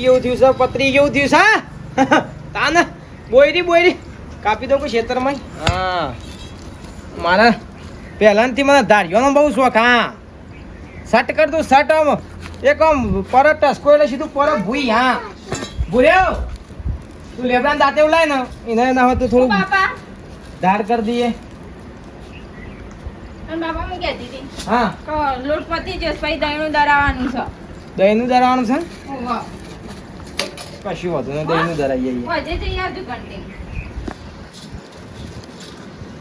જેવું થયું છે પતરી જેવું થયું છે તાન બોયરી કાપી દો કોઈ ખેતરમાં હા મારા પહેલાંથી મને ધાર્યોનો બહુ શોખ હા સટ કર દઉં સટ આમ એક આમ પરત ટસકો એટલે સીધું પરત ભૂઈ હા ભૂલ્યો તું લેબડાને દાંતે લાય ને એને ના હોય તો થોડું ધાર કરી દઈએ બાપા હું કહેતી હતી હા લોટ પતી જશે પછી દહીંનું દરાવાનું છે દહીંનું દરાવાનું છે ઓહો કશું વાંધો નહીં દહીંનું દરાઈએ હજે જઈ આવજો કંટી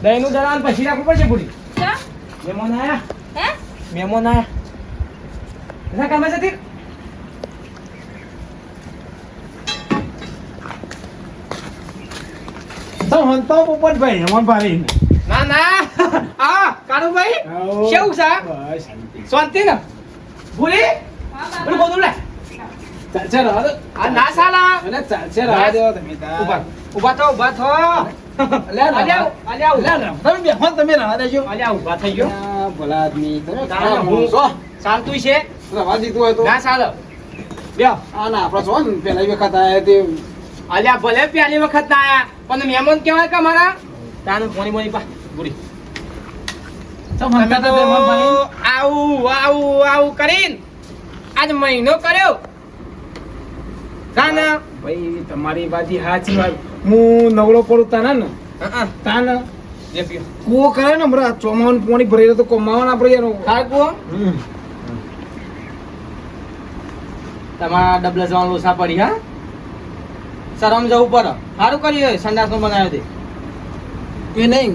દહીંનું દરાવાનું પછી રાખવું પડશે પૂરી ચા મહેમાન આયા હે મહેમાન આયા એના કામે જતી તો હંતો પોપટભાઈ હમણ પાડી ના ના આ કાળુભાઈ કેવું છે બસ શાંતિ શાંતિ ને ભૂલી બોલ બોલ લે ચાલશે રહો દો. આ ના સાલા અલે ચાલશે રહો દો તમે તાર. ઉભા થો અલ્યા તમે બેહો તમે રહો દેજો અલ્યા ઉભા થઈ ગયો આ ભલા આદમી તમે તારા ખાવા હું છો ચાલતું છે રવા દીધું હોય તો ના ચાલો બ્યો આ ના આપડે છો ને પેલા વખત આયા તે અલ્યા ભલે પહેલી વખત ના આયા પણ મહેમાન કહેવાય કે મારા તાનું પોણી બોણી પા બુડી તમે હંતા તો બેહો ભાઈ આવું કરીને આજ મહિનો કર્યો કાના ભાઈ તમારી બાજી હાચી વાત હું નવરો પડું તાના ને તાના જે પીઓ કૂવો કરે ને હમણાં ચોમાવાનું પાણી ભરી તો કોમાવાનું આપણે એનો ખાય કુવો તમારા ડબલા જવાનું ઓછા પડી હા શરમ જવું પડે સારું કર્યું સંડાસ નો બનાવ્યો તે એ નહીં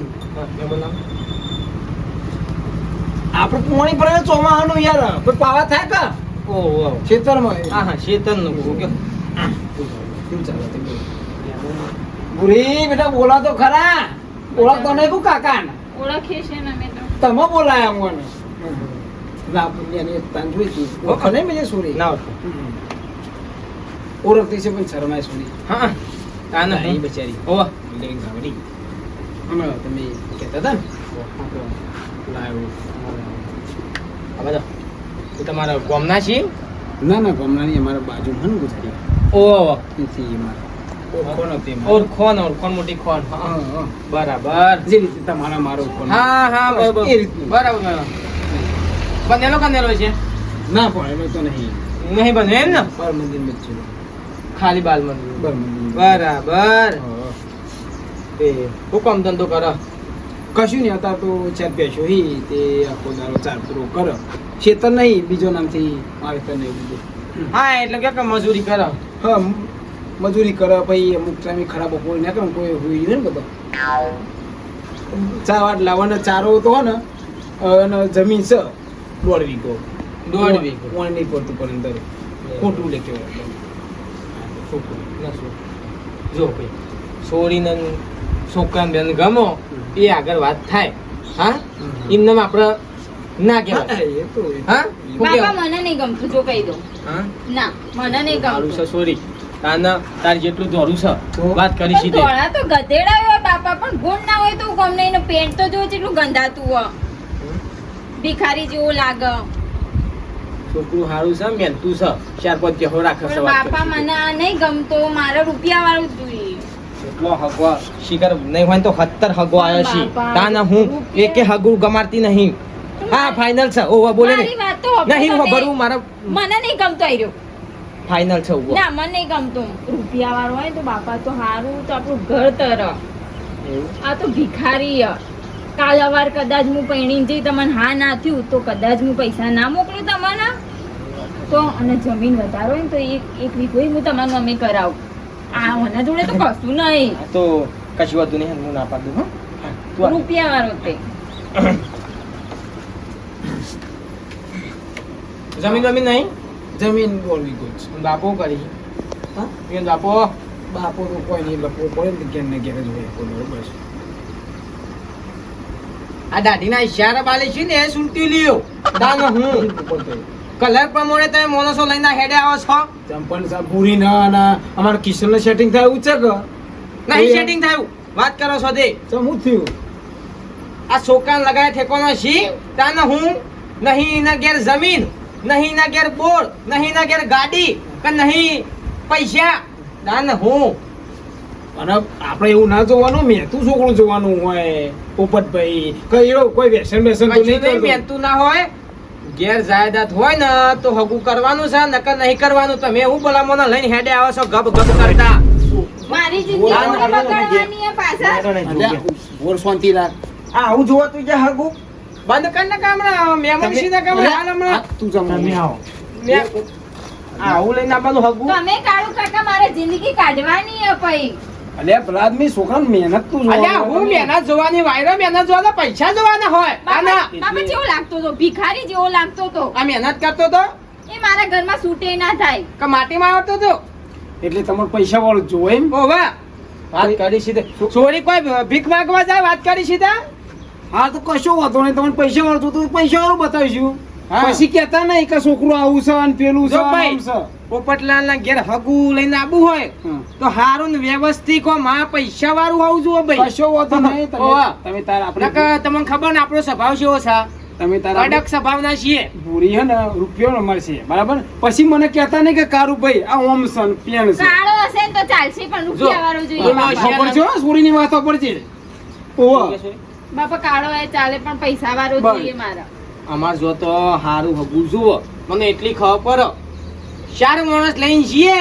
આપણે પાણી ભરે ચોમાવાનું યાર પણ પાવા થાય કા ઓહો ખેતરમાં હા શેતન નું કે કેવું ચાલે તે બુરી બેટા બોલા તો ખરા ઓળખતો નહીં કુ કાકા ને ઓળખીએ છે ને અમે તો તમે બોલાયા મને લાપુલિયાની એક તાન જોઈ હતી ઓળખો નહીં મેં સુરી ના ઓળખતી છે પણ શરમાય સુરી હા તા એ નહીં બચારી ઓવા લેન ગાવડી હમણાં તમે કહેતા હતા ને લાવ્યો આ બધા એ તમારા કોમના છે ના ના ગમનાની અમારા બાજુ હન ગુજરી ઓહો તેથી અમારા ઓળખોનો તે ઓળખોન મોટી ખોન હા હા હા બરાબર જે રીતે તમારા મારો ઓળખોનો હા બરાબર એ રીતનું. બરાબર બનેલો છે ના પણ એનો તો નહીં નહીં બને એમ ને બાર મંદિર માં જ છે ખાલી બાલ મંદિર બાર મંદિર બરાબર હા. એ હુકમ ધંધો કરો કશું નહીં હતા તો ચાર પેશો હી તે આખો દારો ચાર પૂરો કરો ખેતર નહીં બીજો નામથી વાવેતર નહીં બીજું હા એટલે કે મજૂરી કરો હા મજૂરી કરે પછી અમુક ટાઈમે ખરાબ કોઈ ના કરે કોઈ હોય ને બધો ચા વાટ લાવવાનો ચારો તો હો ને અને જમીન છે 1.5 વીઘો 1.5 વીઘો. પાણી નહીં પડતું પણ અંદર ખોટું લેખે જો ભાઈ છોડીને છોકરા બેન ગમો એ આગળ વાત થાય હા એમને આપણે ના કહેવાય એ તો હા શું બાપા કહેવાય? મને નહીં ગમતું જો કહી દઉં હા ના મને નહીં તારું છે ગમતું સોરી તાર જેટલું દોરું છે વાત કરી પણ સીધે ધોળા તો ગધેડા હોય બાપા પણ ગુણ ના હોય તો ગમ નહીં પેન્ટ તો જો કેટલું ગંધાતું હોય ભિખારી જેવું લાગે છોકરું સારું છે મહેનતું છે 4-5 જેહો રાખે છે પણ વાત બાપા કરી મને આ નહીં ગમતો મારે રૂપિયા વાળું જ જોઈએ એટલો હગવો શિખર નહીં હોય ને તો 70 હગવો આવ્યો છે બાપા, તાના હું રૂપિયા. એકે હગું ગમાડતી નહીં હા ફાઇનલ છે ઓવા બોલે મારી નહીં વાત તો હંભળો નહીં તમે. ભરવું મારા મને નહીં ગમતો આયરો ફાઇનલ છે ઓવા ના મને નહીં ગમતું રૂપિયા વાળો હોય તો બાપા તો હારું તો આપણું ઘર તર એવું આ તો ભિખારી કાલ અવાર કદાચ હું પૈણીને જઈ તમને હા ના થયું તો કદાચ હું પૈસા ના મોકલું તમને તો અને જમીન વધારો હોય ને તો એક વીક હોય હું તમારું અમે કરાવું આ મને જોડે તો કશું નહીં આ તો કશું વાતું નહીં હું ના પાડું હા તું આ. રૂપિયા વાળો તે જમીન વમીન નહીં જમીન 1.5 વીઘો છે બાપો કરી હા એ બાપો બાપો તો કોઈ નહીં લપવો પડે ને ઘેર ને ઘેર જ હોય કોઈ બસ આ દાઢીના ઈશારા બાલે છે ને એ સુનતી લ્યો દાન હું પડતો કલર પ્રમાણે તમે મોનસો લઈને હેડે આવો છો ચંપણ સાહેબ પૂરી ના ના અમારા કિશન સેટિંગ થાય એવું છે કે નહીં સેટિંગ થયું વાત કરો છો તે ચમ હું થયું આ છોકરાને લગાય ઠેકોનો છી તાને હું નહીં ના ઘેર જમીન નહીં ના ઘેર બોર નહીં ના ઘેર ગાડી કે નહીં પૈસા દાન હું અને આપણે એવું ના જોવાનું મહેતું છોકરું જોવાનું હોય પોપટભાઈ કોઈ વ્યસન બેસન તો કશું નહીં નહીં કરતો. મહેનતું ના હોય ઘેર જાયદાદ હોય ને તો હગું કરવાનું છે નકર નહીં કરવાનું તમે હું ભલામણ લઈને હેડે આવો છો ગપ ગપ કરતા મારી જિંદગી થોડી બગાડવાની છે પાછા. અલ્યા, બોલ શાંતિ રાખ. આવું જોવો તું જે હગું બંધ કર ને કામડા મહેમાન સીધા કામડા હાલ હમણાં હા, તું જમ. આવું લઈને આવવાનું હગું તમે કાળુ કાકા મારે જિંદગી કાઢવાની છે પઈ. અલ્યા, પેલા આદમી છોકરાને મહેનત તું અલ્યા હું મહેનત જોવાની વાયરો મહેનત જોવાના પૈસા જોવાના હોય બાપા આના બાપા જેવો લાગતો તો ભિખારી જેવો લાગતો તો. આ મહેનત કરતો તો એ મારા ઘરમાં સૂટે ના થાય. કે માટીમાં આવતો તો એટલે તમારે પૈસા વાળું જોવે એમ. ઓ વાહ વાત કરી સીધે ચોરી કોઈ ભીખ માંગવા જાય વાત કરી સીધા હા તો કશો વાંધો નહીં, તમને પૈસા વાળું તો પૈસા વાળું બતાવીશું. હા. પછી કેતા નહીં કે છોકરું આવું છે અને પેલું છે જો અને ભાઈ આમ છે. પોપટલાલ ના ઘેર હગું લઈને આવું હોય હા. તો હારું ને વ્યવસ્થિત કો માં પૈસા વાળું આવું જોઈએ ભાઈ કશો વાંધો નહીં, ઓવા. તમે તાર આપણે નકર તમને ખબર ને આપણો સ્વભાવ કેવો છે તમે તાર કડક સ્વભાવના છીએ પૂરી હે ને રૂપિયો ન મળશે બરાબર. પછી મને કહેતા નહીં કે કારું ભાઈ આ ઓમ છે ને પેન છે. કાળો હશે ને તો ચાલશે પણ રૂપિયા વાળો જોઈએ. જો. ખબર છે હો, સુરીની વાતો પર છે. ઓવા. બાપા કાળો એ ચાલે પણ પૈસા વાળો બસ. જોઈએ મારા. અમાર જો તો હારું હગું જુઓ મને એટલી ખબર પડે ચાર માણસ લઈને જઈએ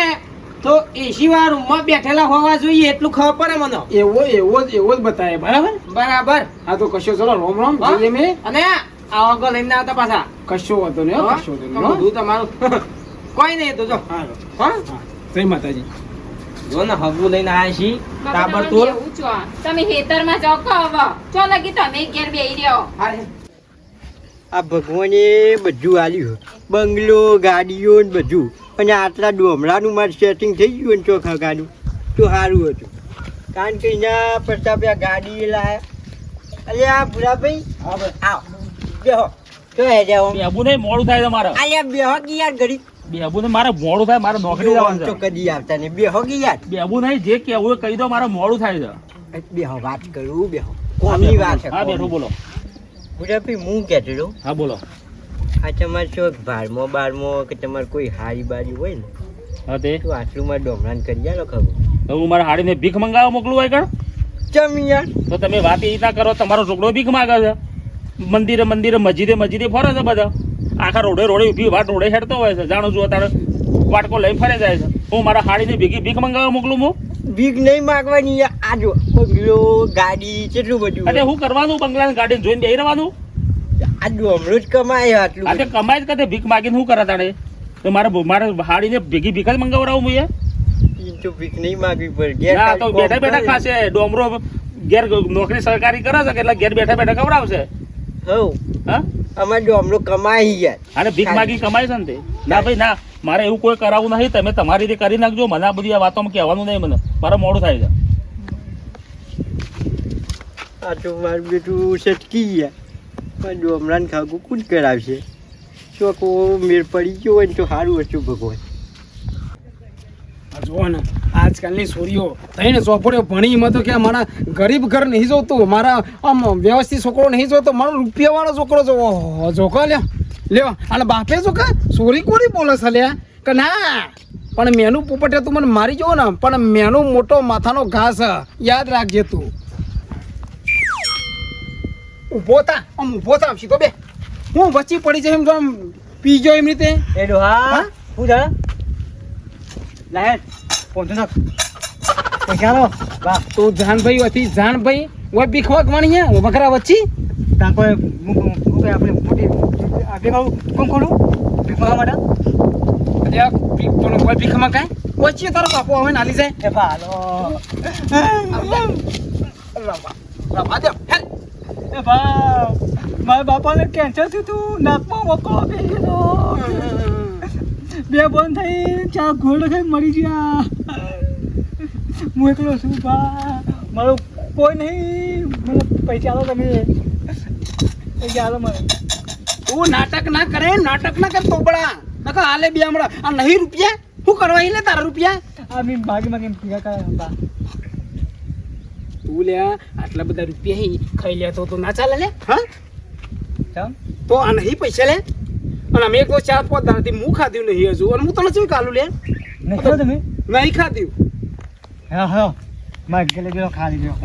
તો એસી વાર રૂમમાં બેઠેલા હોવા જોઈએ એટલું ખબર પડે મને એવો જ બતાવે બરાબર. બરાબર હા તો કશો ચલો રોમ રોમ હા? જઈએ મેં. અને આ આગળ લઈને આવતા પાછા કશો વાંધો નહીં હો, હા? કશો વાંધો તો નહીં હો. બધું તમારું કોઈ નહીં તો જો હા, હા હા. જય માતાજી. જો ને હગું લઈને આવ્યા છીએ બાપા તમારે તાબડતોડ બેહવું છો. તમે ખેતરમાં જાઓ કહો હવે. ચો લગી તમે ઘેર બેહી રહ્યો. આ ભગવાને બધું આલ્યું બંગલો ગાડીઓ ને બધું અને આટલા ડોમરાનું મારું સેટિંગ થઈ ગયું ને ચોખા ગાડું તો સારું હતું કારણ કે એના પ્રતાપે આ ગાડી લાયા અલે આ ભૂરાભાઈ આવ બેહો તો હે જાઓ બેબુ ને મોડું થાય છે મારે અલ્યા બેહો કે યાર ઘડી બેબુ ને મારે મોડું થાય મારે નોકરી આમ જવાનું તો છે કદી આવતા નહીં બેહો કે યાર બેબુ નહીં જે કેવું એ કહી દો મારે મોડું થાય છે બેહો વાત કરું બેહો કોમની વાત છે હા બેઠો બોલો ભૂરાભાઈ હું કહેતો હતો હા બોલો આ તમારે શું બારમાં બારમાં કે તમારે કોઈ હારી બારી હોય ને હા તે તો આટલું માં ડોમરાન કરી આલો ખબર તો હું મારા હાડીને ભીખ મંગાવવા મોકલું હોય કણ ચમ યાર તો તમે વાત એ રીતના કરો તમારો છોકરો ભીખ માંગે છે મંદિરે મંદિરે મસ્જિદે મસ્જિદે ફરે છે બધા આખા રોડે રોડે ઊભી વાત રોડે હેડતો હોય છે જાણું છું અત્યારે વાટકો લઈને ફરે જાય છે હું મારા હાડીને ભીખ મંગાવવા મોકલું હું ભીખ નહીં માગવાની યાર. આ જો બંગલો ગાડી કેટલું બધું અને હું કરવાનું બંગલા ગાડીને જોઈને બેહી રહેવાનું આ ડોમરો જ કમાય આટલું આ તે કમાય જ કદે ભીખ માગીને શું કરે તાણે તો મારે હાડીને ભીખ જ મંગાવડાવું હું બધું. તો ભીખ નહીં માગવી પડે ના તો બેઠા બેઠા ખાશે ડોમરો ઘેર નોકરી સરકારી કરે છે કે એટલે ઘેર બેઠા બેઠા ખવડાવશે હવ હા અમારે ડોમરો કમાય યાર અને ભીખ માગી કમાય છે ને તે ના ભાઈ ના મારે એવું કોઈ કરાવવું નહીં તમે તમારી રીતે કરી નાખજો મને આ બધી આ વાતોમાં કહેવાનું નહીં મને મારે મોડું થાય છે આ તો મારું બેટું સટકી ગયા પણ ડોમરાને ખાગું કોણ કરાવશે ચોકો મેળ પડી ગયો હોય ને તો સારું હતું ભગવાન આ જુઓ ને આજકાલની છોરીઓ થઈને ચોપડીઓ ભણી એમાં તો કે મારા ગરીબ ઘર નહીં જોતું મારા આમ વ્યવસ્થિત છોકરો નહીં જોતો મારો રૂપિયાવાળો છોકરો જો જોકો લ્યો અને બાપે જોકા છોરી કોની બોલે છે લ્યા કે ના પણ મેનું પોપટે તું મને મારી જવો ને પણ મેનું મોટો માથાનો ઘાસ યાદ રાખજે તું ઊભો થા આમ ઊભો થા સીધો બે હું વચ્ચે પડી જાય એમ તો આમ પીજો એમ રીતે એ ડોહા હા? શું થાય લાયર પહોંચો નાખ પૈસા લો બા તો જાનભાઈ હતી જાનભાઈ ઓય ભીખ વાગવાની હે વખરા વચ્ચી તાકો આપણે મોટી આપણે કોણ કોણ ભીખ માટે અલ્યા ભીખ પણ ઓય ભીખમાં કાંઈ વચ્ચે તારો બાપો હવે નાલી જાય એ ભાલો રવા દે હેલ એ બા મારા બાપાને કેન્સર થયું હતું નાકમાં મકો આવી ગયો બે બંધ થઈ ચા ઘોડ ખાઈ મરી ગયા હું એકલો છું બા મારો કોઈ નહીં મને પૈસા આલો તમે પૈસા આલો મને તું નાટક ના કરે નાટક ના કર તોબડા નકર હાલે બે હમણાં આ નહીં રૂપિયા શું કરવા લે તારા રૂપિયા આ મેં માગી માગી ભેગા કર્યા બા તું લે આટલા બધા રૂપિયા હી ખાઈ લે તો ના ચાલે લે હા ચમ તો આ નહીં પૈસા લે અને અમે એક તો 4-5 દાડાથી હું ખાધું નહીં હજુ અને હું તને શું કાલું લે નહીં ખાવ તમે નહીં ખાધું હા હા માં ઘેર ગયો ખાલી ગયો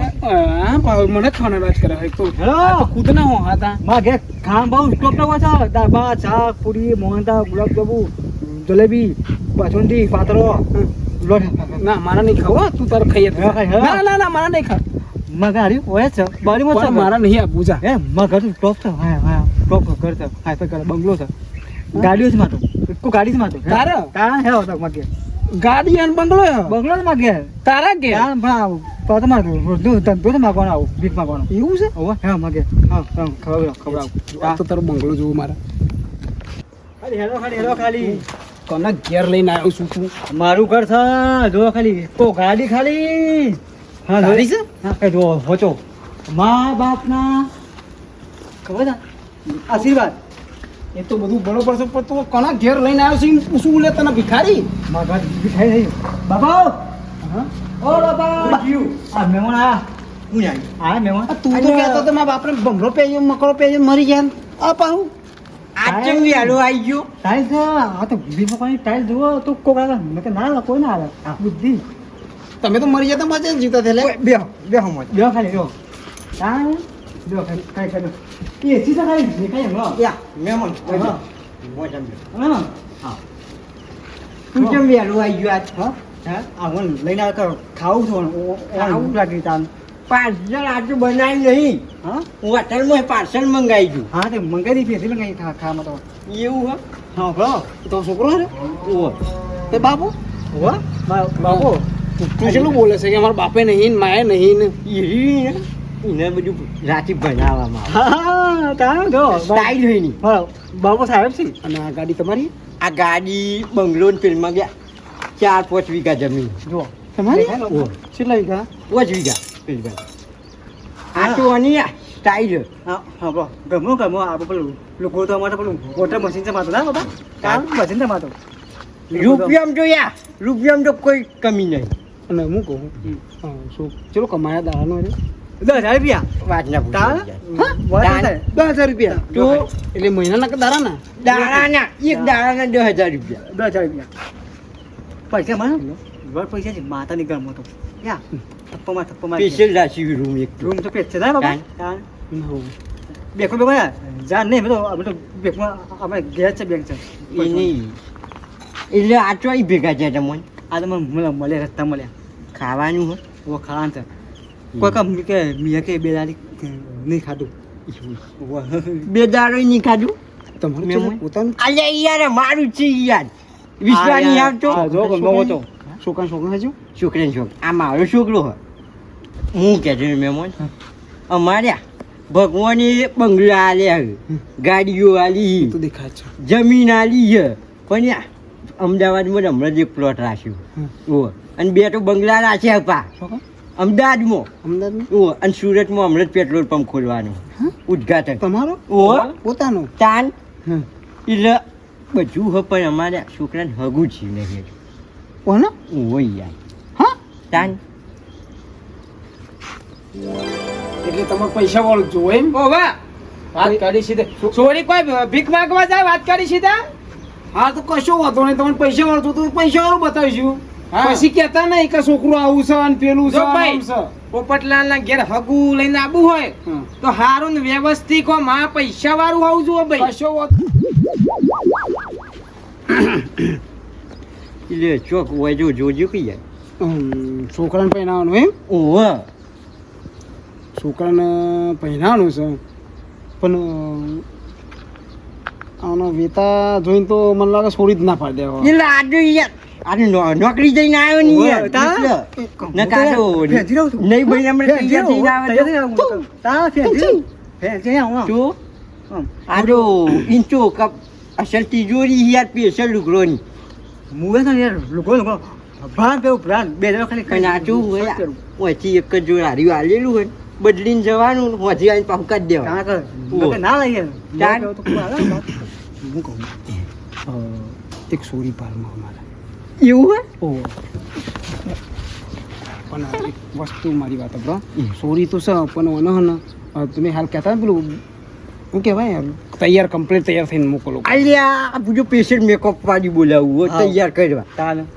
મને ખાવાનો રાજ કરે એક તો હેલો. આ તો ખુદ ના હો હતા માં ઘેર ખાણ બહુ સ્ટોક તો છે દાળ ભાત શાક પૂરી મોહનથાળ ગુલાબજાંબુ જલેબી બાસુંદી પાતળો લોટ ના મારા નહીં ખાવ હો. તું તારે ખાઈએ તો. હા, ખાઈ, હા. ના ના ના મારા નહીં ખા માં ગાડી હોય છે બારીમાં છે પણ મારા નહીં આપવું જા એ માં ઘર ટોપ છે હા હા ટોપ ઘર છે હા તો ઘર બંગલો છે ગાડીઓ છે માતો કોઈ ગાડી છે માતો તારા? તારા હે હોતા માં ઘેર ગાડી અને બંગલો હે. બંગલો છે માં ઘેર તારા કે તારા ભા પાતો માતો રોજનો ધંધો છે માગવાનો આવું ભીખ માગવાનો એવું છે હોવે હે માં ઘેર હા ખબર આ તો તારો બંગલો જોવું મારે હેલો ખાલી કોના ઘેર લઈને આવ્યો છું તું મારું ઘર છે જો ખાલી કો ગાડી ખાલી હા ગાડી છે? હા એ જો હોચો મા બાપના ખબર છે આશીર્વાદ એ તો બધું બરોબર છે પણ તું કોના ઘેર લઈને આવ્યો છે એમ પૂછવું લે તને ભિખારી મા ઘર થઈ થઈ બાપા હા ઓ બાપા આ મહેમાન આયા હું જાય આ મહેમાન આ તું તો કહેતો તો મારા બાપને બંગલો પહેર્યો મકડો પહેર્યો મરી ગયા આ પાહું આ કેમ વ્યાલો આવી ગયો ટાઈલ છે આ તો ભીખ મકવાની ટાઈલ જુઓ તો કોક મેં કે ના કોઈ ના આવે આ બુદ્ધિ તમે તો મરી જતા પાછા જીતા થયેલા બે હમત બે ખાલી જો હા બે ખાલી ખાલી એ સીધા ખાલી દેખાય એમ યા મહેમાન હા તું કેમ વહેલું આવી ગયો આજ? હા હા આ હું લઈને આવ્યો ખાવું છું આવું લાગી તાન પાર્સલ આજુ બનાવ્યું નહીં. હા હું હોટલમાં પાર્સલ મંગાવી ગયું. હા તે મંગાવી દીધી હતી મંગાવી ખાવામાં તો એવું હે? હા બરો તો છોકરો છે ઓહો. તે બાપુ હોવા બાપો તું કેટલું બોલે છે કે અમારા બાપે નહીં ને માએ નહીં ને ઈ ને એને બધું રાતે બનાવવામાં આવે. હા તાન જો સ્ટાઇલ હોય ની. હા બાપો સાહેબ છે અને આ ગાડી તમારી આ ગાડી બંગલો ને પેલમાં ગયા 4-5 વીઘા જમીન. જો તમારી ઓહો. કેટલા વીઘા 5 વીઘા પેલમાં. આ તો આની આ સ્ટાઇલ. હા હા બરો ગમો આ પેલું લોકો તો અમારે પેલું વોટર મશીન છે માતો ના બાપા કામ મશીન છે માતો રૂપિયામાં તો યા રૂપિયામાં તો કોઈ કમી નહીં. અને હું કહું હા શું ચલો કમાયા દાવાનો રે 10,000 રૂપિયા વાત ના તાન? પૂછો. હા? તાન? 10,000 રૂપિયા તો એટલે મહિનાના કે દારાના દાડાના એક દાડાના 10,000 રૂપિયા. 10,000 રૂપિયા પૈસા મને વર પૈસા છે માતાની ઘરમાં તો યા થપ્પામાં સ્પેશિયલ રાશિ રૂમ એક તો. રૂમ તો પેટ છે ના બાપા તાન? બેકો બેકો જાન નહીં અમે તો બેકમાં આપણે ગેસ છે બેંક છે એ નહીં. એટલે આ ચોઈ ભેગા છે તમને આ તો મને મળે રસ્તા મળ્યા ખાવાનું હે? ઓ ખાવાનું છે કોઈ કામ કે મિયા કે બે દાડી નહીં ખાધું બે દાડો નહીં ખાધું. તમારું મેં ચલો પોતાનું અલ્યા યાર મારું છે યાર વિશ્વાસ નહીં આવતો. હા, જો ગમો તો છોકરા હજુ છોકરાને છોકરો આ મારો છોકરો હે. હું કે છે મહેમાન અમારે આ ભગવાને બંગલા આલ્યા હે, ગાડીઓ આલી, તો દેખાય છે જમીન આલી છે, પણ યા અમદાવાદમાં તો હમણાં જ એક પ્લોટ રાખ્યો. ઓ અને 2 તો બંગલા રાખ્યા પા છોકરા અમદાવાદમાં. અમદાવાદમાં ઓ અને સુરતમાં હમણાં જ પેટ્રોલ પંપ ખોલવાનું ઉદ્ઘાટન. તમારો ઓ પોતાનો તાન હા એટલે બધું હે પણ અમારે છોકરાને હગું છે નહીં. કોનો ઓ યાર હા તાન એટલે તમે પૈસા વાળું જો એમ ઓ વાહ વાત કરી સીધે સોરી કોઈ ભીખ માંગવા જાય વાત કરી સીધા હા તો કશો વાંધો નહીં તમને પૈસા વાળું તો પૈસા વાળું બતાવીશું હા. પછી કહેતા નહીં કે છોકરું આવું છે અને પેલું છે જો અને ભાઈ. આમ છે. પોપટલાલ ના ઘેર હગું લઈને આબુ હોય હા. તો હારું ને વ્યવસ્થિત કો માં પૈસા વાળું આવું જુઓ ભાઈ કશો વાંધો એટલે ચોક હોય જો જોજો કઈ યાર. છોકરાને પહેરાવાનું એમ ઓહ છોકરાને પહેરાવાનું છે પણ આનો વેતા જોઈને તો મને લાગે છોડી જ ના પાડી દેવા એટલે આજુ યાર આજે નોકરી જઈને આવ્યો ને યાર. એટલે. ન કાઢો ફેંસી રહું છું. નહીં ભાઈ હમણાં તૈયાર થઈને આવે તો. તો આજો ઇંચો કપ અસલ તિજોરી યાર પેશલ લુગડોની. અને આ જો હોય ઓછી એક જ જોડ હાર્યું આલેલું હોય બદલીને જવાનું હોજી આવીને પાછું કાઢી દેવાનું. ના લઈએ ચાલ. હું કહું એક સોરી પારમાં અમારે એવું હોય ઓહો પણ આ એક વસ્તુ મારી વાત આપણો સોરી તો છે પણ ઓનો હે ને તમે હાલ કહેતા ને પેલું શું કહેવાય તૈયાર કમ્પ્લીટ તૈયાર થઈને મોકલો અલ્યા આ બધું પેશન્ટ મેકઅપ વાળી બોલાવવું હોય હા. તૈયાર કરવા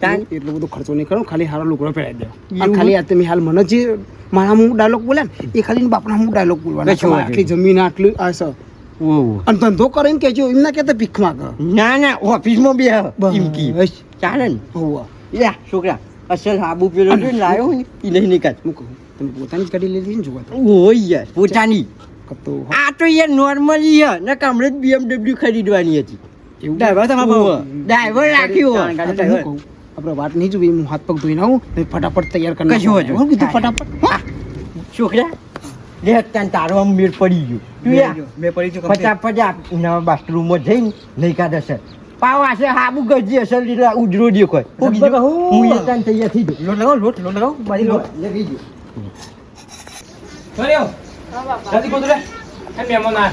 તાન એટલો બધો ખર્ચો નહીં કરો ખાલી હારો લુગડો પહેરાવી દો અને ખાલી આ તમે હાલ મને જે મારા હું ડાયલોગ બોલ્યા ને એ ખાલી બાપના હું ડાયલોગ બોલવાના કશો વાંધો આટલી જમીન આટલી આ સર ઓહ અને ધંધો કરીને કહેજો એમ ના કહેતા ભીખ માગ ના ના ઓફિસમાં બે ચીમકી બસ ચાલે ને હોવા યા છોકરા અસલ હાબુ પેલો જો ને લાયો ને એ નહીં નીકળ હું કહું તમે પોતાની જ ગાડી લઈ લઈને જોવા તો ઓય યાર પોતાની કતો આ તો યાર નોર્મલી હે ને કામરે જ BMW ખરીદવાની હતી એવું ડ્રાઈવર તમારો ઓહ, ડ્રાઈવર રાખ્યો હો. આપણે હું કહું આપણે વાત નહીં જોવી હું હાથ પગ ધોઈને આવું ને ફટાફટ તૈયાર કરી કશું વાંધો હું કીધું હા. ફટાફટ છોકરા લે તાન તારો આમ મેળ પડી ગયો તું યાર મેં પડી છું complete. ફટાફટ નવા બાથરૂમમાં જઈને નહીં કાઢે સર પાવ આશે હાબુ ગજી અસલ એટલે ઉજરો દેખાય હું કીધું બહુ. હું એ તાન તૈયાર થઈ લોટ લગાવો લોટ લગાવો બાજી લોટ લગી ગયો કર્યો હા બાપા જલ્દી ગોતું લે એ મહેમાન આ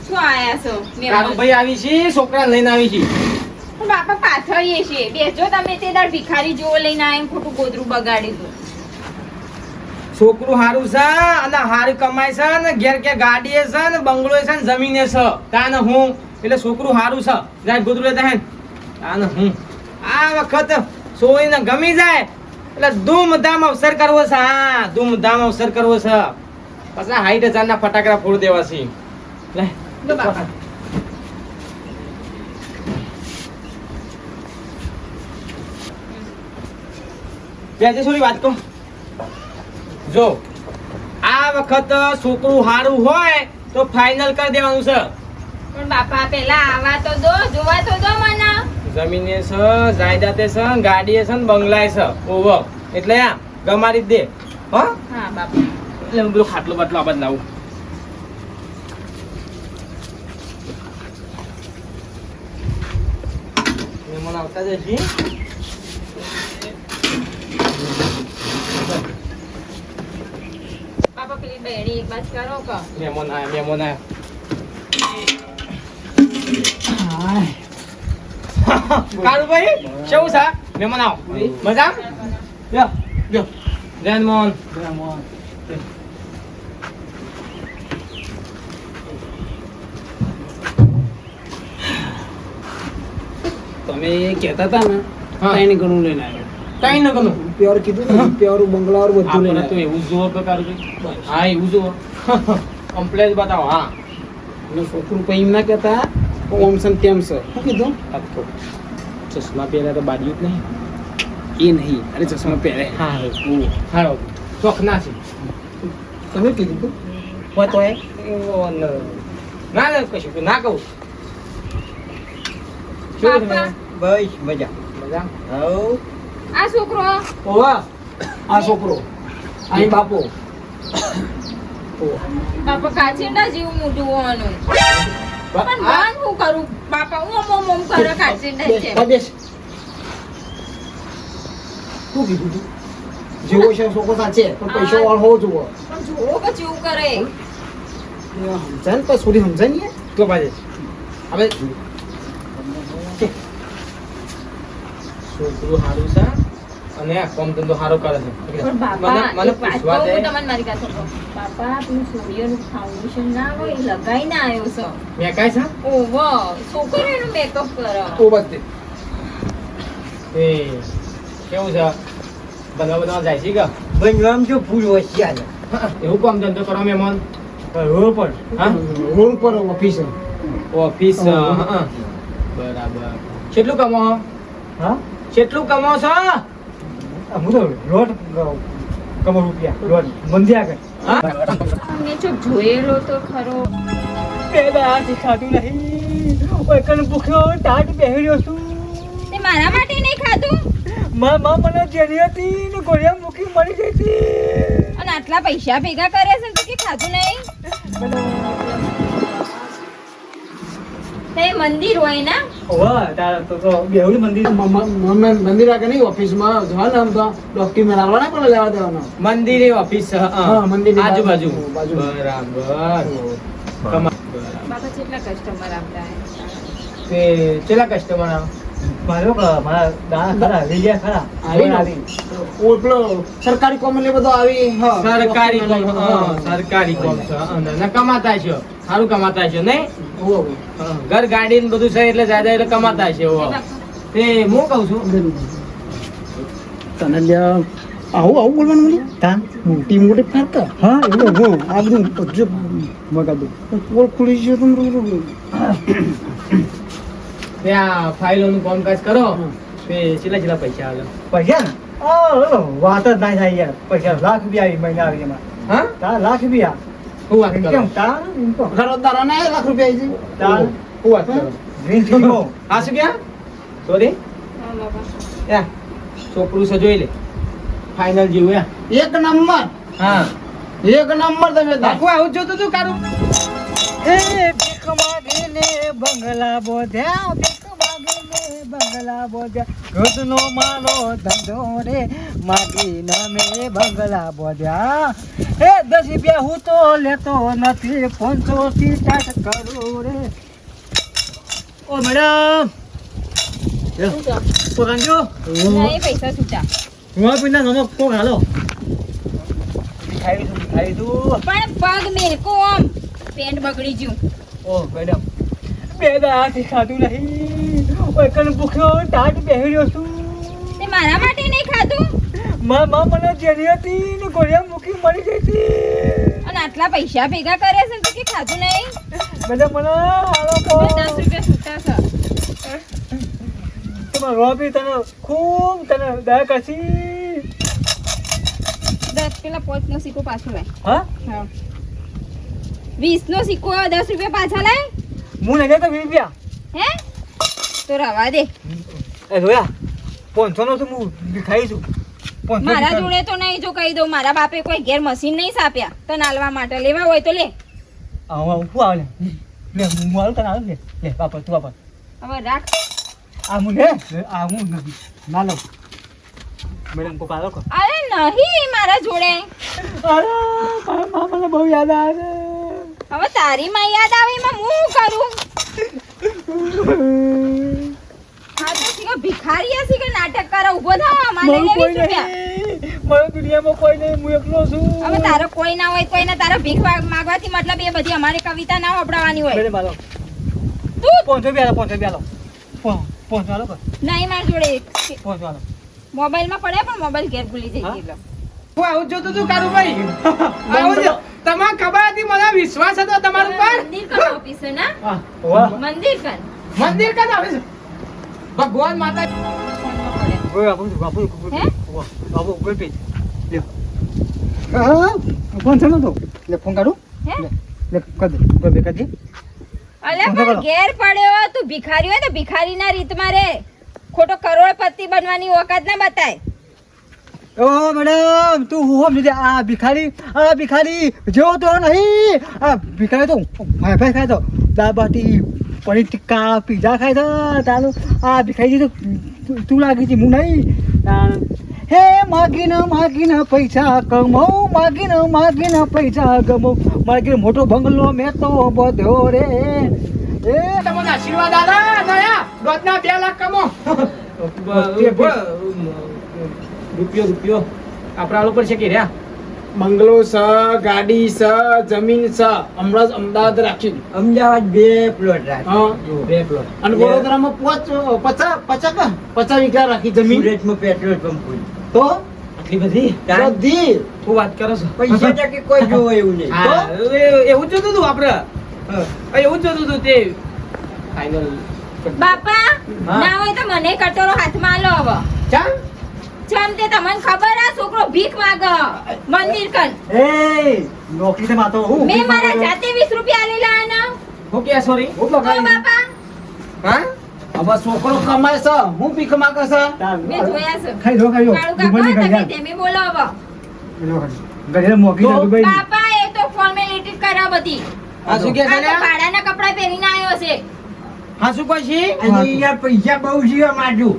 શું આયા છો કાળુ ભાઈ આવી છે છોકરા લઈને આવી છે પણ બાપા પાછળ એ છે બેજો તમે તે દાડ ભિખારી જેવો લઈને આવીને ખોટું ગોદરું બગાડી દો છોકરું હારું છે અને હારી કમાય છે ને ઘેર કે ગાડી છે ને બંગલો છે ને જમીને છે તાને હું એટલે છોકરું હારું છે જાય ગોદરું લેતા હે તાને હું આ વખત સોઈને ગમી જાય એટલે ધૂમધામ અવસર કરવો છે હા ધૂમધામ અવસર કરવો છે પછી 60,000 ના ફટાકડા ફોડ દેવા છે લે લો બાપા બેજે થોડી વાત કહું જો આ વખત છોકરું હારું હોય તો ફાઇનલ કરી દેવાનું છે પણ બાપા પેલા આવા તો દો જોવા તો દો મને જમીને છે જાયદાતે છે ગાડીએ છે ને બંગલાએ છે ઓવો એટલે આ ગમારી જ દે હો હા બાપા એટલે હું પેલું ખાટલું બાટલું આ બાજુ લાવું મહેમાન આવતા જશે બાપા પેલી બેડી એક બાજ કરો કે મહેમાન આયા કાળુભાઈ કેવું છે મહેમાન આવો મજા લ્યો લ્યો જૈન મોહન તમે કહેતા હતા ને હા. ત્રણ ગણું લઈને આવ્યો કઈ ન ગમે પ્યોર કીધું ને પ્યોર બંગલાવાળું બધું લઈને આપણે તો આવ્યો. એવું જ જોવો કે કાળુભાઈ હા એવું જોવો કમ્પ્લેટ બતાવો હા અને છોકરું પછી એમ ના કહેતા ઓમ છે ને તેમ છે શું કીધું આખો ચશ્મા પહેર્યા તો બાજુ જ નહીં એ નહીં અરે ચશ્મા પહેરે હા હારો ચોખ ના છે તમે કીધું તું હોય તો એ ના ના કશું ના કહું કેવું છે બાપા બસ મજા મજા હવ આ છોકરો ઓવા આ છોકરો અહીં બાપો બાપા કાચિંડા જેવું મોઢું હોવાનું પણ ભાન હું કરું બાપા ઓમ કરે કાચિંડા છે બેસ શું કીધું તું જેવો છે છોકરો સાચે પણ પૈસો વાળો હોવો જોવો પણ જોવો કે જેવું કરે સમજાય ને પછી છોરી સમજાય ને તો બાજે હવે છોકરું સારું છે અને આ કામ ધંધો સારો કરે છે પણ બાપા મને એક વાત પૂછવા કહું દે હું તમને મારી કાચો કહું. બાપા પેલું સૂર્યનું ફાઉન્ડેશન ના હોય એ લગાઈને આવ્યો છે મેં કાંઈ છે ઓહો છોકરીનું મેકઅપ કરે ઓ બસ દે એ કેવું છે બધા જાય છે કે બનવામાં તો ફૂલ હોશિયાર એવું કામ ધંધો કરો મહેમાન રોડ પર હા રોડ પર ઓફિસ ઓફિસ હા બરાબર કેટલું કમાવો હા કેટલું કમાવો છો હું તો લોટ કમો રૂપિયા લોટ મંદી આગળ હા મેં જો જોયેલો તો ખરો બે દાથી ખાધું નહીં ઓય કણ ભૂખ્યો ટાટ બેહર્યો છું તે મારા માટે નહીં ખાધું માં મને જેની હતી ને ગોળિયા મૂકી મળી ગઈ હતી અને આટલા પૈસા ભેગા કર્યા છે ને તો કે ખાધું નહીં તે મંદિર હોય ને ઓવા તાર તો બેહુડી મંદિર મંદિર આગળ નહીં ઓફિસમાં જવાનું આમ તો ડોક્યુમેન્ટ આવવાના પણ લેવા દેવાના મંદિરે ઓફિસ છે હા, મંદિરની આજુબાજુ બાજુ. બરાબર બાપા કેટલા કસ્ટમર આપતા તે કેટલા કસ્ટમર આવે મારો મારા દાણા ખરા લઈ ગયા ખરા આવી ઓ પેલો સરકારી કોમ ને બધો આવી હા સરકારી કોમ સરકારી કોમ છે અને કમાતા છે સારું કમાતા છે નહીં ઘર ગાડી ને બધું છે એટલે જ્યાદા એટલે કમાતા છે તે હું કહું છું તને લ્યા આવું બોલવાનું મને તાન મોટી મોટી ફરક હા એવું હું આ બધું જો મગાદો પોલ ખુલી ગયો તમને ત્યાં ફાઇલોનું કામકાજ કરો તે છેલ્લા પૈસા આવે પૈસા ને વાત જ ના થાય યાર પૈસા લાખ રૂપિયા આવી મહિના આવી એમાં હા તાર લાખ રૂપિયા હું વાત કરો કેમ તાર એમ કહો. ઘરો દારા ના 1 લાખ રૂપિયા આવી તાર હું વાત કરો ગ્રીન ટી કહો. આ શું ક્યાં સોરી હા બાપા યા છોકરું છે જોઈ લે ફાઇનલ જેવું યા એક નંબર હા એક નંબર તમે બાપુ આવું જોતું તું કારું એ ભીખ માગીને બંગલા બોધ્યા ભીખ માગીને બંગલા બોધ્યા રોજનો મારો ધંધો રે માગીને મેં બંગલા બોધ્યા એ 10 રૂપિયા હું તો લેતો નથી 500 થી સ્ટાર્ટ કરું રે ઓ મેડમ પોકાંજો નહીં પૈસા છૂટા હું પીના નમક કોક હાલો ખાઈ દઉં પણ પગ મેલકો આમ પેન્ટ બગડી ગયું ઓ મેડમ બે દાથી ખાધું નહીં ઓય કન ભૂખ્યો ટાટ બેહ્યો છું તે મારા માટે નહીં ખાધું માં મને જેરી હતી ને ગોળિયા મૂકી મરી ગઈ હતી અને આટલા પૈસા ભેગા કરે છે તો કે ખાધું નહીં મેડમ મને હાલો કો 10 રૂપિયા છૂટા છે તમારો રોબી તને ખૂબ તને દયા કરશી 10 પેલા 5 નો સિક્કો પાછો લાય હા હા 20 નો સિક્કો 10 રૂપિયા પાછા લાય હું લઈ જતો 20 રૂપિયા હે તો રવા દે એ જોયા 500 નો તો હું ખાઈ છું 500 મારા જોડે તો નહીં જો કહી દઉં મારા બાપે કોઈ ઘેર મશીન નહીં સાપ્યા તો નાલવા માટે લેવા હોય તો લે આવો હું આવે લે હું આવું તને આવે લે બાપા તું બાપા હવે રાખ આ હું લે આ હું નથી ના લો મેડમ કો પાલો કો અરે નહીં મારા જોડે અરે મારા મને બહુ યાદ આવે હવે તારી માં યાદ આવે એમાં હું કરું હા તો શીખો ભિખારી હશે કે નાટક કરે ઊભો થાવ મારે મારું લેવી કોઈ રૂપિયા નહીં મારા દુનિયામાં કોઈ નહીં હું એકલો છું હવે તારો કોઈ ના હોય કોઈને તારા ભીખ માંગવાથી મતલબ એ બધી અમારી કવિતા ના વપરાવાની હોય મેડમ આલો તું 500 રૂપિયા આલો 500 આલો નહીં મારા જોડે 500 આલો મોબાઈલમાં પડે પણ મોબાઈલ ઘેર ભૂલી જઈ એટલે હું આવું જોતું તું કારું ભાઈ આવું જો તમારે ખબર હતી મને વિશ્વાસ હતો તમારા ઉપર મંદિર કન ઓફિસ છે ના હા વાહ મંદિર કન મંદિર કાં આવે છે ભગવાન માતા ઓય બાપુ હે? બાપુ કોઈ પે લ્યો હા ફોન છે તો લે ફોન કાઢું હે લે કર દે કોઈ બે કર દે અલે ફોન પણ કરો. ઘેર પડ્યો તું ભિખારી હોય તો ભિખારીના રીતમાં રે ખોટો કરોડપતિ બનવાની ઓકાત ના બતાય ઓ મેડમ તું હોમ લીધે આ ભિખારી જો તો નહીં આ ભિખારી તો ભાઈ ખાય તો દાળ બાટી પનીર ટિક્કા પીઝા ખાય તો તારું આ ભિખારી તો તું લાગી છે હું નહીં હે માગીને પૈસા કમાઉં માગીને પૈસા કમાઉં માગીને મોટો બંગલો મેં તો બધો રે એ તમને આશીર્વાદ આલા નયા રોજના 2 લાખ કમો રૂપિયો આપણા ઉપર છે કે રહ્યા બંગલો સ ગાડી સ જમીન સ હમણાં જ અમદાવાદ રાખ્યું અમદાવાદ 2 પ્લોટ રાખ હા 2 પ્લોટ અને વડોદરામાં 50 વીઘા રાખી જમીન સુરતમાં પેટ્રોલ પંપ હોય. તો આટલી બધી બધી શું વાત કરો છો પૈસા ટકે કોઈ જોવે એવું નહીં હા, એવું જ જોતું તું આપણે એવું જ જોતું તું તે ફાઇનલ બાપા હા. ના હોય તો મને કટોરો હાથમાં આલો હવે ચાલ જેમ તે તમને ખબર આ છોકરો ભીખ માંગ મંદિર કન એ નોકરી તો માતો હું મેં મારા જાતે 20 રૂપિયા આલેલા આના હું કે સોરી તો બાપા હા હવે છોકરો કમાય છે હું ભીખ માંગે છે મેં જોયા છે ખાઈ દો કાળુ દુબઈની કાકા તમે ઘડિયાળ. તેમે બોલો હવે ઘડિયાળ મોકલી દે દુબઈની. બાપા એ તો ફોર્મેલિટી કરા બધી આ શું કે આ તો છે ભાડાના કપડા પહેરીને આવ્યો છે હા શું કહે છે અને યાર પૈસા બહુ છે માજુ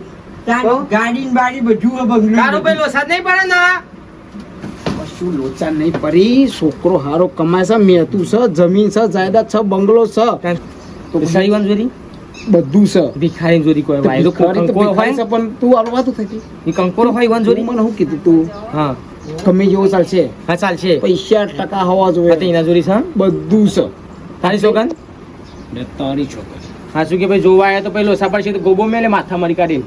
ત્યાં ગાડી ને બાડી બધું છે બંગલો તારું પેલો વરસાદ નહીં પડે ને કશું લોચા નહીં પડી છોકરો હારો કમાય છે મહેતું છે જમીન છે જાયદાદ છે બંગલો છે તો સારી વાત જોરી બધું છે ભિખારી જોડી કોઈ વાયરો ભિખારી તો કંકોરો ભિખારી છે, હોય પણ તું આલો વાતું થઈ એ કંકોરો હોય વન જોડી મને શું કીધું તું હા ગમે જેવો ચાલશે હા ચાલશે પૈસા ટકા હોવા હા તો જોઈએ એના જોડી છે બધું છે તારી છોકન ને તારી છોકરી હા શું કે ભાઈ જોવા આવ્યા તો પેલો સાપડ છે તો ગોબો મેલે માથા મારી કાઢી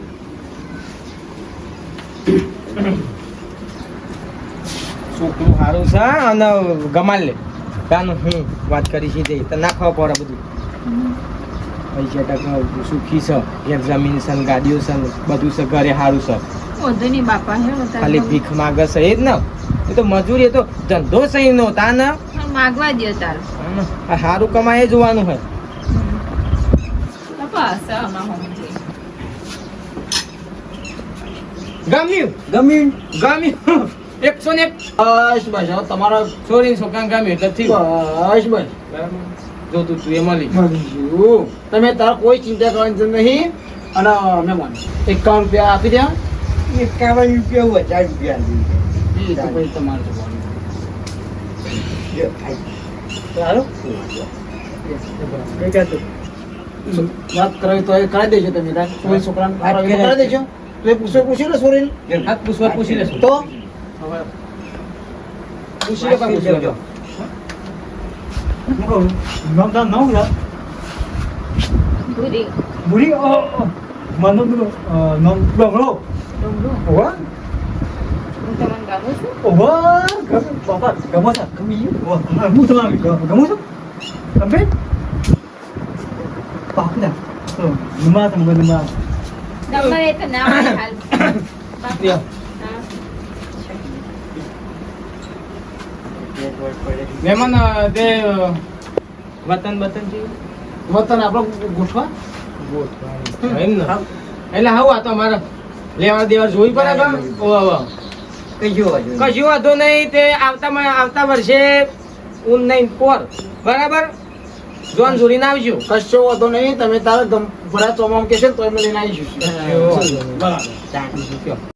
છોકરું સારું છે અને ગમાલ લે કાનું હું વાત કરી છે તે તો ના ખાવા પડે બધું પૈસા ટકા સુખી છે ઘેર જમીન છે ને ગાડીઓ છે ને બધું છે ઘરે સારું છે વધુ નહીં બાપા હેડો તારે ખાલી ભીખ માગે છે એ જ ને એ તો મજૂરી એ તો ધંધો સહી નો તા ને પણ માગવા દ્યો તાર આ સારું કમાય એ જોવાનું હોય બાપા હશે આમાં સમજે. ગમ્યું ગમ્યું ગમ્યું 101 બસ બસ હવે તમારા છોરીને છોકરાને ગમ્યું એટલે થયું બસ બસ જો તું એ મળી મળ્યું. તમે તાર કોઈ ચિંતા કરવાની જરૂર નહીં અને મહેમાન 51 રૂપિયા આપી દે 51 રૂપિયા 1000 રૂપિયા એ તો પછી તમારે જોવાનું. સારું વાત કરાવી તો એ કરાવી દેજો તમે તાર કોઈ છોકરાને વાત કરાવી તો કરાવી દેજો તો એ પૂછ્યું ને સોરીને હાથ પૂછી લેશું તો પૂછી લે કાંઈ પૂછી લે. નામ તારું નામ યાર ભૂરી બુરી માનું પેલું નામ ડોંગરો ડુંગરું ઓવા હું તમને ગમું છું ઓવા બાપા ગમો છે ગમી ગયું હું તમારે ગમો છું ગમે બાપડા નમા તમે નમા નંબર એ તો ના હોય હાલ બાપા. લ્યો. હા. મહેમાન તે વતન બતન છે વતન આપણો ગોઠવા એમ ને એટલે હાવ આ તો અમારે લેવા દેવા જોઈ પડે કામ કશું વાંધો નહીં તે આવતા વર્ષે ઊન નહીં પોર બરાબર જોન જોડીને આવજો કશો વાંધો નહીં તમે તારે ભરા ચોમામાં કહેશે ને તો એમને લઈને આવીશું બરાબર